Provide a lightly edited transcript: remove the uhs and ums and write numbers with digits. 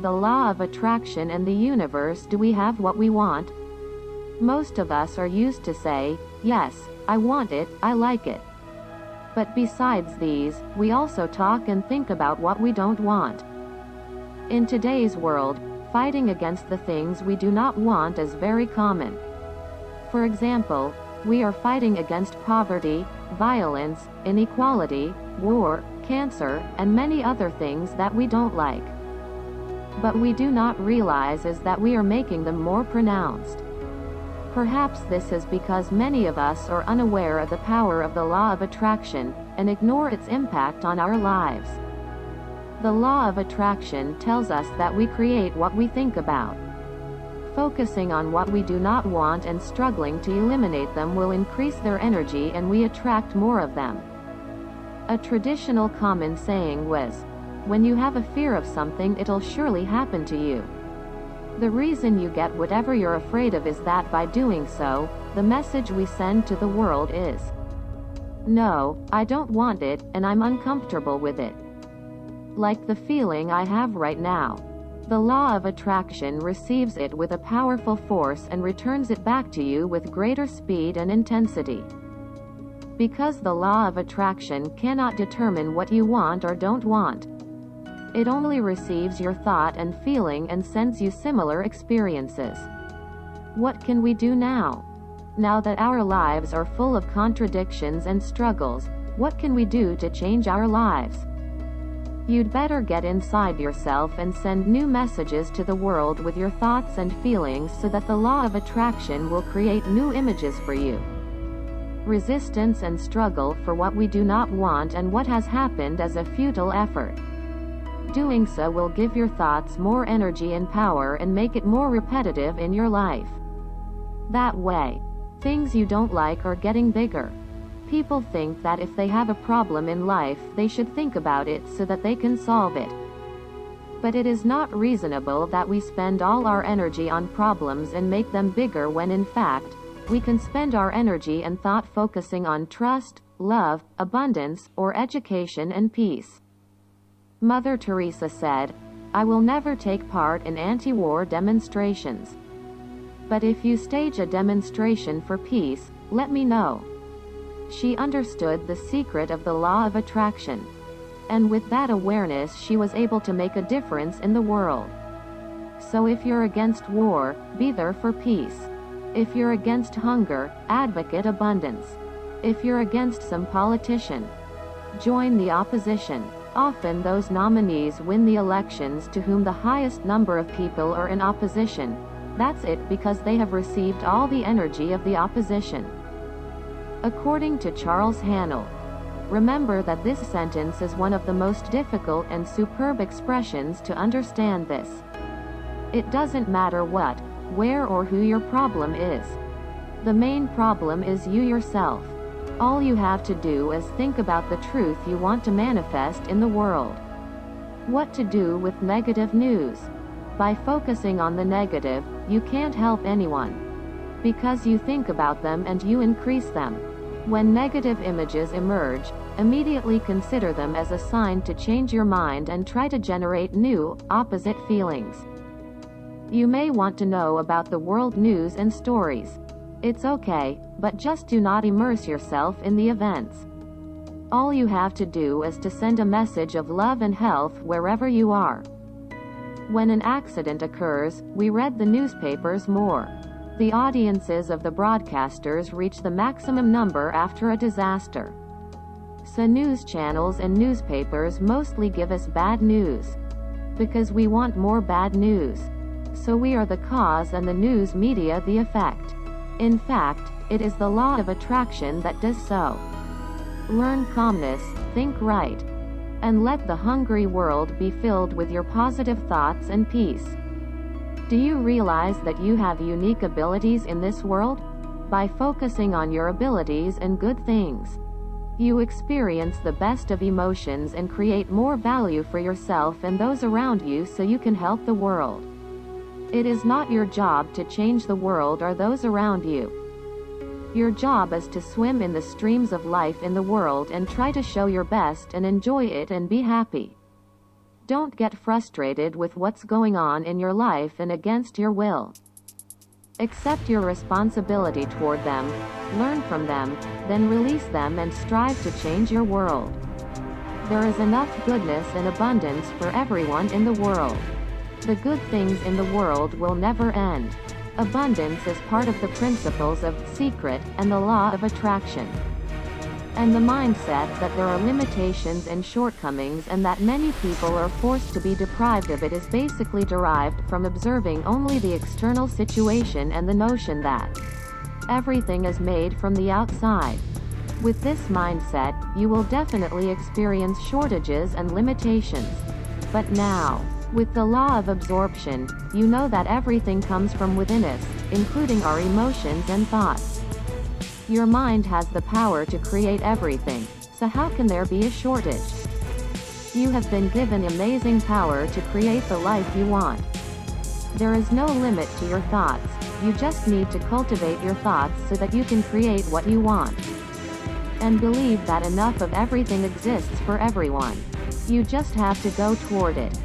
the law of attraction and the universe, do we have what we want? Most of us are used to say, yes, I want it, I like it. But besides these, we also talk and think about what we don't want. In today's world, fighting against the things we do not want is very common. For example, we are fighting against poverty, violence, inequality, war, cancer, and many other things that we don't like. But we do not realize is that we are making them more pronounced. Perhaps this is because many of us are unaware of the power of the law of attraction, and ignore its impact on our lives. The law of attraction tells us that we create what we think about. Focusing on what we do not want and struggling to eliminate them will increase their energy and we attract more of them. A traditional common saying was, when you have a fear of something, it'll surely happen to you. The reason you get whatever you're afraid of is that by doing so, the message we send to the world is, no, I don't want it, and I'm uncomfortable with it. Like the feeling I have right now. The law of attraction receives it with a powerful force and returns it back to you with greater speed and intensity. Because the law of attraction cannot determine what you want or don't want. It only receives your thought and feeling and sends you similar experiences. What can we do now? Now that our lives are full of contradictions and struggles, what can we do to change our lives? You'd better get inside yourself and send new messages to the world with your thoughts and feelings so that the law of attraction will create new images for you. Resistance and struggle for what we do not want and what has happened as a futile effort. Doing so will give your thoughts more energy and power and make it more repetitive in your life. That way, things you don't like are getting bigger. People think that if they have a problem in life, they should think about it so that they can solve it. But it is not reasonable that we spend all our energy on problems and make them bigger when in fact, we can spend our energy and thought focusing on trust, love, abundance, or education and peace. Mother Teresa said, I will never take part in anti-war demonstrations. But if you stage a demonstration for peace, let me know. She understood the secret of the law of attraction. And with that awareness she was able to make a difference in the world. So if you're against war, be there for peace. If you're against hunger, advocate abundance. If you're against some politician, join the opposition. Often those nominees win the elections to whom the highest number of people are in opposition. That's it because they have received all the energy of the opposition. According to Charles Haanel, remember that this sentence is one of the most difficult and superb expressions to understand this. It doesn't matter what, where or who your problem is. The main problem is you yourself. All you have to do is think about the truth you want to manifest in the world. What to do with negative news? By focusing on the negative, you can't help anyone. Because you think about them and you increase them. When negative images emerge, immediately consider them as a sign to change your mind and try to generate new, opposite feelings. You may want to know about the world news and stories. It's okay, but just do not immerse yourself in the events. All you have to do is to send a message of love and health wherever you are. When an accident occurs, we read the newspapers more. The audiences of the broadcasters reach the maximum number after a disaster. So news channels and newspapers mostly give us bad news. Because we want more bad news. So we are the cause and the news media the effect. In fact, it is the law of attraction that does so. Learn calmness, think right, and let the hungry world be filled with your positive thoughts and peace. Do you realize that you have unique abilities in this world? By focusing on your abilities and good things, you experience the best of emotions and create more value for yourself and those around you so you can help the world. It is not your job to change the world or those around you. Your job is to swim in the streams of life in the world and try to show your best and enjoy it and be happy. Don't get frustrated with what's going on in your life and against your will. Accept your responsibility toward them, learn from them, then release them and strive to change your world. There is enough goodness and abundance for everyone in the world. The good things in the world will never end. Abundance is part of the principles of secret and the law of attraction. And the mindset that there are limitations and shortcomings and that many people are forced to be deprived of it is basically derived from observing only the external situation and the notion that everything is made from the outside. With this mindset, you will definitely experience shortages and limitations. But now, with the law of absorption, you know that everything comes from within us, including our emotions and thoughts. Your mind has the power to create everything, so how can there be a shortage? You have been given amazing power to create the life you want. There is no limit to your thoughts, you just need to cultivate your thoughts so that you can create what you want. And believe that enough of everything exists for everyone. You just have to go toward it.